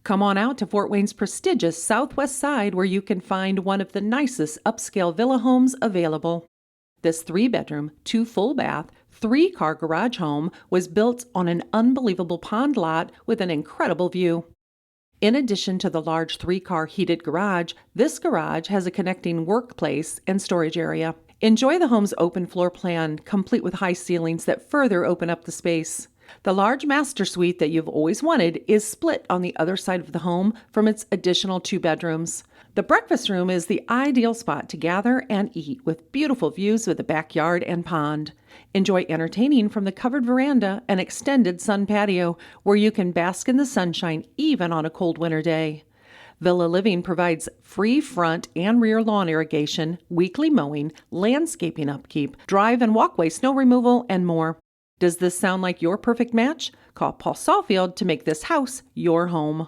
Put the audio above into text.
Come on out to Fort Wayne's prestigious southwest side where you can find one of the nicest upscale villa homes available. This 3-bedroom, 2 full bath, 3-car garage home was built on an unbelievable pond lot with an incredible view. In addition to the large 3-car heated garage, this garage has a connecting workplace and storage area. Enjoy the home's open floor plan, complete with high ceilings that further open up the space. The large master suite that you've always wanted is split on the other side of the home from its additional 2 bedrooms. The breakfast room is the ideal spot to gather and eat with beautiful views of the backyard and pond. Enjoy entertaining from the covered veranda and extended sun patio where you can bask in the sunshine even on a cold winter day. Villa Living provides free front and rear lawn irrigation, weekly mowing, landscaping upkeep, drive and walkway snow removal, and more. Does this sound like your perfect match? Call Paul Sawfield to make this house your home.